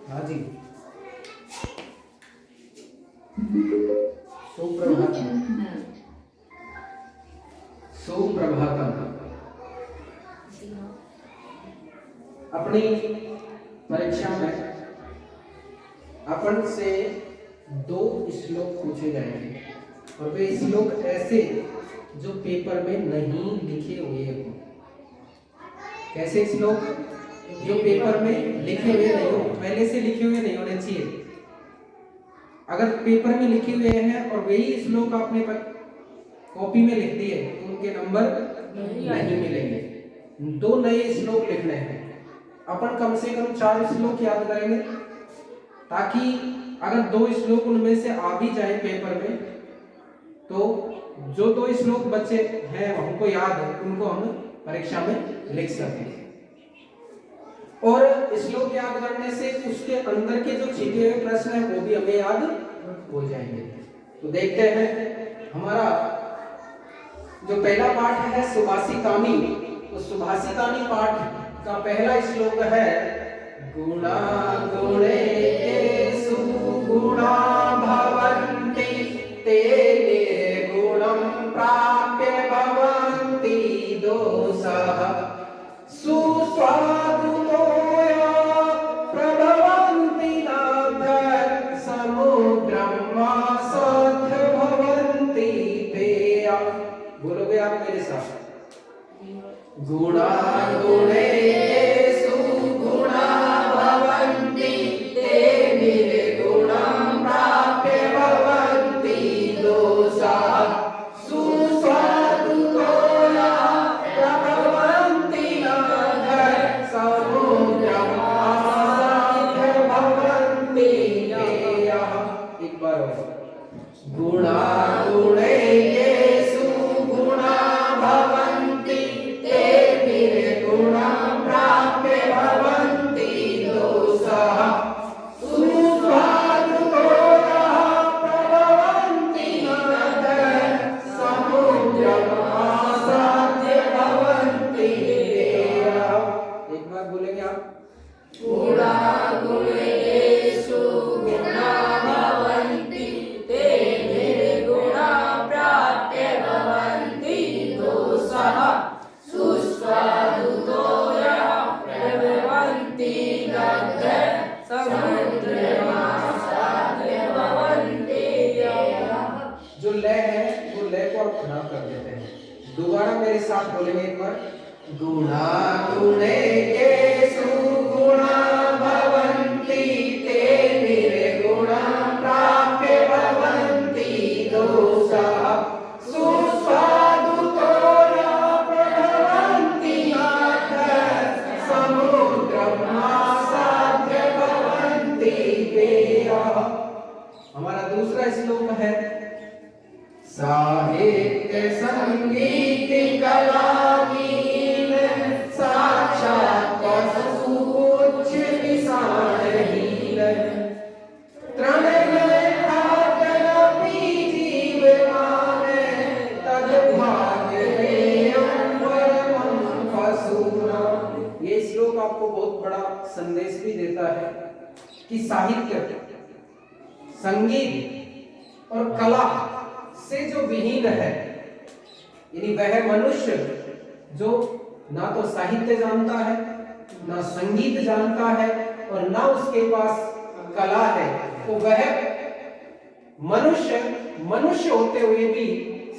हाँ जी, सुप्रभातम। सुप्रभातम। अपनी परीक्षा में अपन से 2 श्लोक पूछे जाएंगे और वे श्लोक ऐसे जो पेपर में नहीं लिखे हुए हों। कैसे श्लोक? जो पेपर में लिखे हुए नहीं हो, पहले से लिखे हुए नहीं होने चाहिए। अगर पेपर में लिखे हुए हैं और वही श्लोक आपने कॉपी में लिख दिए तो उनके नंबर नहीं मिलेंगे। 2 नए श्लोक लिखने हैं। अपन कम से कम 4 श्लोक याद करेंगे ताकि अगर 2 श्लोक उनमें से आ भी जाए पेपर में तो जो 2 श्लोक बचे हैं हमको याद है उनको हम परीक्षा में लिख सकें। और श्लोक याद करने से उसके अंदर के जो छिपे हुए प्रश्न हैं वो भी हमें याद हो जाएंगे। तो देखते हैं हमारा जो पहला पाठ है सुभाषितानी। तो सुभाषितानी पाठ का पहला श्लोक है गुणा गुणेषु गुणा भवन्ति ते निर्गुणं प्राप्य भवन्ति दोषः सुस्वादुतो प्रभवन्ति नाथ समुद्रं आसाद्य भवन्ति पेया। बोलोगे आप मेरे साथ? गुणा गुणेषु गुणा भवन्ति ते निर्गुणं प्राप्य भवन्ति दोषः सुस्वादुतो प्रभवन्ति नाथ समुद्रं आसाद्य भवन्ति पेयः। एक बार और। गुणा गुणेषु गुणा भवन्ति ते निर्गुणं प्राप्य भवन्ति दोषः सुस्वादुतो प्रभवन्ति नाथ समुद्रं आसाद्य भवन्ति पेयः। एक बार बोलेंगे आप? गुणा गुणेषु गुणा भवन्ति ते निर्गुणं प्राप्य भवन्ति दोषः सुस्वादुतो प्रभवन्ति नाथ समुद्रं आसाद्य भवन्ति पेयः। जो लय है वो लय को आप खराब कर देते हैं। दोबारा मेरे साथ बोलेंगे एक बार। गुणा गुणेषु गुणा भवन्ति ते निर्गुणं प्राप्य भवन्ति दोषः सुस्वादुतो प्रभवन्ति नाथ समुद्रं आसाद्य भवन्ति पेयः। हमारा दूसरा श्लोक है साहित्य संगीत कला कीन साक्षात् पशु उच्च विषाणहीन तृणलय खाद्यमपि जीवमान तद्भाग्येयं परमं पशूनाम्। ये श्लोक आपको बहुत बड़ा संदेश भी देता है कि साहित्य, संगीत और कला से जो विहीन है, यानी वह मनुष्य जो ना तो साहित्य जानता है, ना संगीत जानता है और ना उसके पास कला है, तो वह मनुष्य होते हुए भी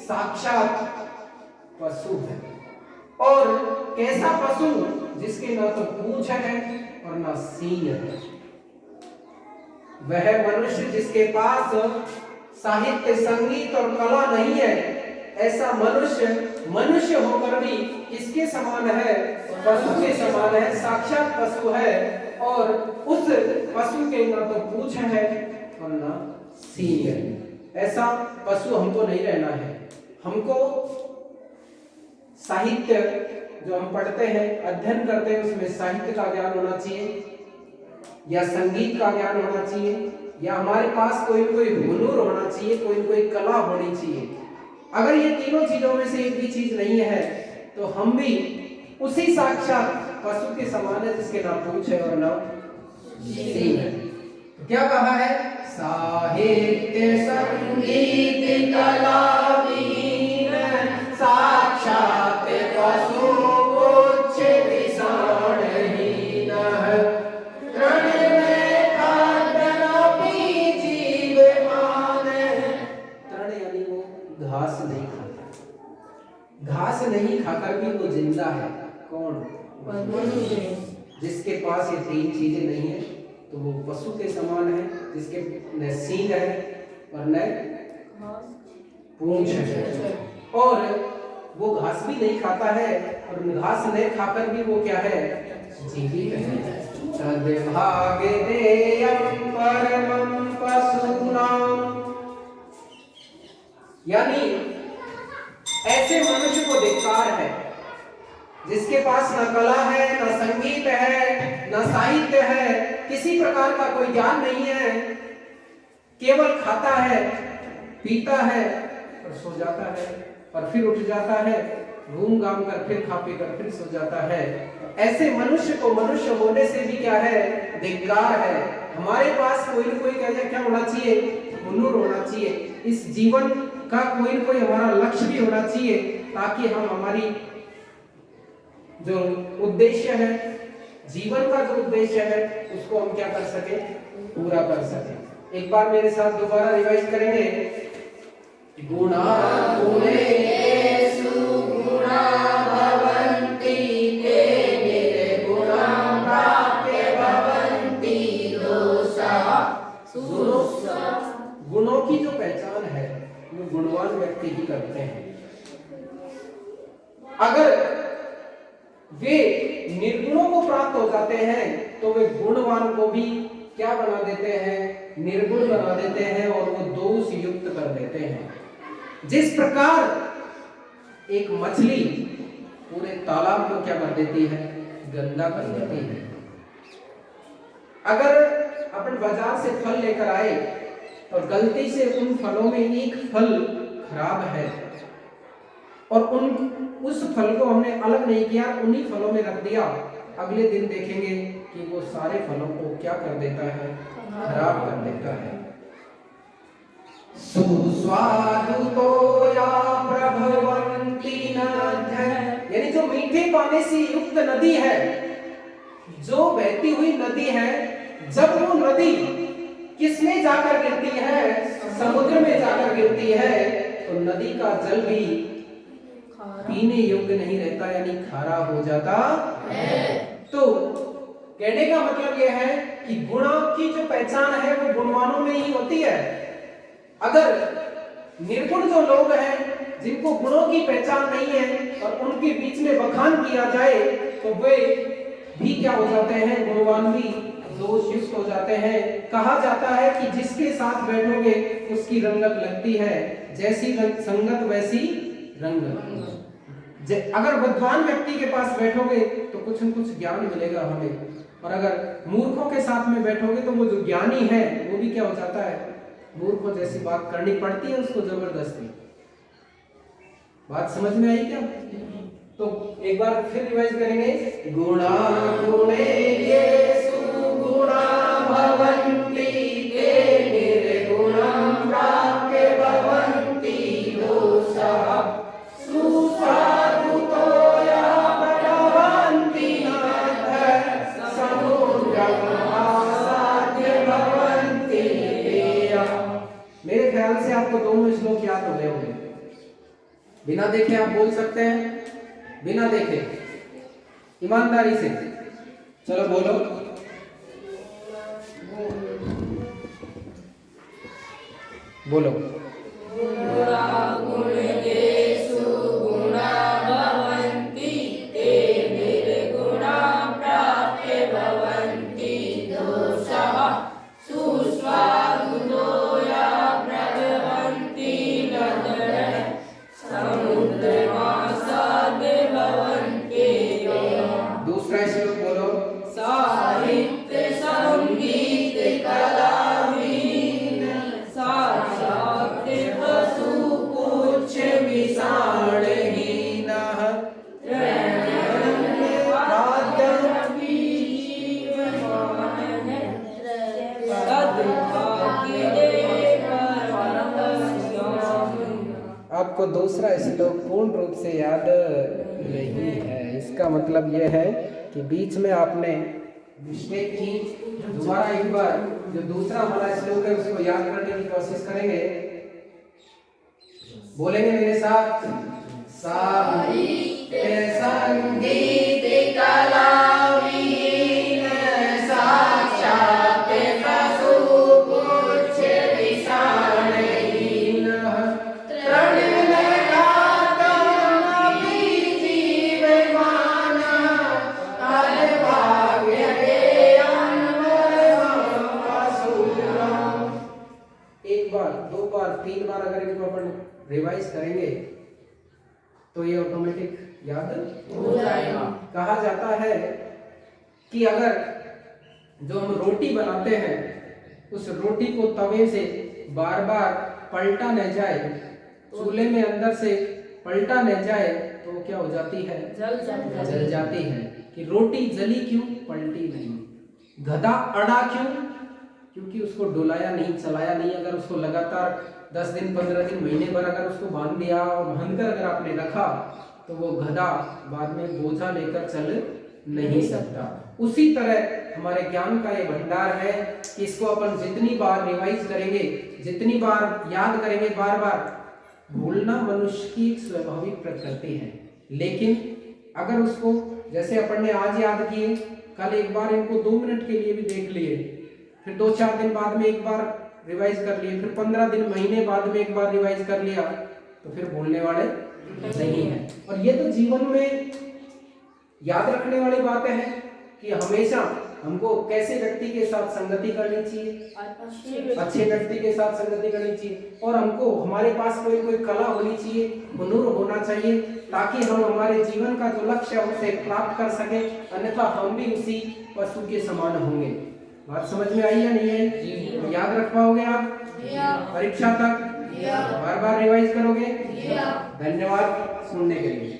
साक्षात पशु है। और कैसा पशु? जिसके ना तो पूंछ है और ना सींग है। वह मनुष्य जिसके पास साहित्य, संगीत और कला नहीं है, ऐसा मनुष्य होकर भी किसके समान है? पशु के समान है, साक्षात पशु है। और उस पशु के ना तो पूंछ है और ना सींग है। ऐसा पशु हमको नहीं रहना है। हमको साहित्य जो हम पढ़ते हैं, अध्ययन करते हैं, उसमें साहित्य का ज्ञान होना चाहिए या संगीत का ज्ञान होना चाहिए या हमारे पास कोई हुनर होना चाहिए, कोई कला होनी चाहिए। अगर ये तीनों चीजों में से एक भी चीज नहीं है तो हम भी उसी साक्षात पशु के समान है जिसके ना पूंछ है और ना सीन है। तो क्या कहा है? साहित्य संगीत कला विहीन साक्षात पशु पुच्छ विषाणहीन तृण में खाद्य न पी जीवमान। तृण यानी वो घास नहीं खाता, घास नहीं खाकर भी वो जिंदा है। कौन? जिसके पास ये तीन चीजें नहीं है तो वो पशु के समान है, जिसके न सींग है और न पूंछ है, और वो घास भी नहीं खाता है, और घास नहीं खाकर भी वो क्या है? जीवित है। तद्भागे देयं परमं पशूनां, यानी ऐसे मनुष्य को धिक्कार है जिसके पास न कला है, न संगीत है, न साहित्य है, किसी प्रकार का कोई ज्ञान नहीं है, केवल खाता है, पीता है और सो जाता है और फिर उठ जाता है, घूम घाम कर फिर खा पी कर फिर सो जाता है। ऐसे मनुष्य को मनुष्य होने से भी क्या है? धिक्कार है। हमारे पास कोई न कोई क्या होना चाहिए? हुनर होना चाहिए। इस जीवन का कोई न कोई हमारा लक्ष्य भी होना चाहिए, ताकि हम हमारी जो उद्देश्य है, जीवन का जो उद्देश्य है, उसको हम क्या कर सके? पूरा कर सके। एक बार मेरे साथ दोबारा रिवाइज करेंगे। गुणा गुणेषु गुणा भवन्ति ते निर्गुणं प्राप्य भवन्ति दोषाः। गुणों की जो पहचान है वो गुणवान व्यक्ति ही करते हैं। अगर वे निर्गुणों को प्राप्त हो जाते हैं तो वे गुणवान को भी क्या बना देते हैं? निर्गुण बना देते हैं और वो दोष युक्त कर देते हैं। जिस प्रकार एक मछली पूरे तालाब को क्या कर देती है? गंदा कर देती है। अगर अपन बाजार से फल लेकर आए और गलती से उन फलों में एक फल खराब है और उस फल को हमने अलग नहीं किया, उन्हीं फलों में रख दिया, अगले दिन देखेंगे कि वो सारे फलों को क्या कर देता है? खराब कर देता है। सुस्वादु तो या प्रभवन्ति नद्यः, यानी जो मीठे पानी से युक्त नदी है, जो बहती हुई नदी है, जब वो नदी किसमें जाकर गिरती है? समुद्र में जाकर गिरती है, तो नदी का जल भी पीने योग्य नहीं रहता, यानी खारा हो जाता है। तो कहने का मतलब यह है कि गुणों की जो पहचान है वो गुणवानों में ही होती है। अगर निर्गुण जो लोग हैं, जिनको गुणों की पहचान नहीं है, और उनके बीच में बखान किया जाए तो वे भी क्या हो जाते हैं? गुणवान भी दोष युक्त हो जाते हैं। कहा जाता है कि जिसके साथ बैठोगे उसकी रंगत लगती है, जैसी संगत वैसी रंगत। अगर विद्वान व्यक्ति के पास बैठोगे तो कुछ न कुछ ज्ञान मिलेगा हमें, और अगर मूर्खों के साथ में बैठोगे तो वो जो ज्ञानी है वो भी क्या हो जाता है? मूर्खों जैसी बात करनी पड़ती है उसको जबरदस्ती। बात समझ में आई क्या? तो एक बार फिर रिवाइज करेंगे। गुणा गुणेषु गुणा भवन्ति ते निर्गुणं प्राप्य भवन्ति दोषाः। सुस्वादु तो या प्रभवन्ति नद्यः समुद्रम् आसाद्य भवन्ति देयः। मेरे ख्याल से आपको दोनों श्लोक याद हो गए होंगे। बिना देखे आप बोल सकते हैं? बिना देखे ईमानदारी से चलो बोलो। बोलो। दूसरा श्लोक बोलो। साहित्य संगीत कला विहीन साक्षात आपको दूसरा श्लोक पूर्ण रूप से याद नहीं है, इसका मतलब यह है कि बीच में आपने मिस्टेक की। दोबारा एक बार जो दूसरा वाला श्लोक है उसको याद करने की कोशिश करेंगे। बोलेंगे मेरे साथ, साहित्य संगीत कला वीण साक्षात पशु पुच्छ विषाणहीन तृणलता जीवमान तद भाग्य एक बार, दो बार, तीन बार अगर इनको अपन रिवाइज करेंगे तो ये ऑटोमेटिक याद हो जाएगा। कहा जाता है कि अगर जो हम रोटी बनाते हैं उस रोटी को तवे से बार बार पलटा न जाए, चूल्हे में अंदर से पलटा न जाए तो क्या हो जाती है, जल जाती है। कि रोटी जली क्यों, पलटी नहीं। गधा अड़ा क्यों, क्योंकि उसको डुलाया नहीं, चलाया नहीं। अगर उसको लगातार 10 दिन 15 दिन महीने भर अगर उसको बांध दिया और बांधकर अगर आपने रखा तो वो गधा बाद में बोझा लेकर चल नहीं सकता। उसी तरह हमारे ज्ञान का ये भंडार है कि इसको अपन जितनी बार रिवाइज करेंगे, जितनी बार याद करेंगे, बार बार भूलना मनुष्य की एक स्वाभाविक प्रकृति है। लेकिन अगर उसको जैसे अपन ने आज याद किए, कल एक बार इनको 2 मिनट के लिए भी देख लिए, फिर 2-4 दिन बाद में एक बार रिवाइज कर लिए, फिर 15 दिन महीने बाद में एक बार रिवाइज कर लिया, तो फिर भूलने वाले नहीं है। और ये तो जीवन में याद रखने वाली बात है कि हमेशा हमको कैसे व्यक्ति के साथ संगति करनी चाहिए, अच्छे व्यक्ति के साथ संगति करनी चाहिए। और हमको हमारे पास कोई कला होनी चाहिए, हुनर होना चाहिए, ताकि हम हमारे जीवन का जो लक्ष्य है उसे प्राप्त कर सके। अन्यथा हम भी उसी पशु के समान होंगे। बात समझ में आई या नहीं है? तो याद रख पाओगे आप परीक्षा तक? बार बार रिवाइज करोगे? धन्यवाद सुनने के लिए।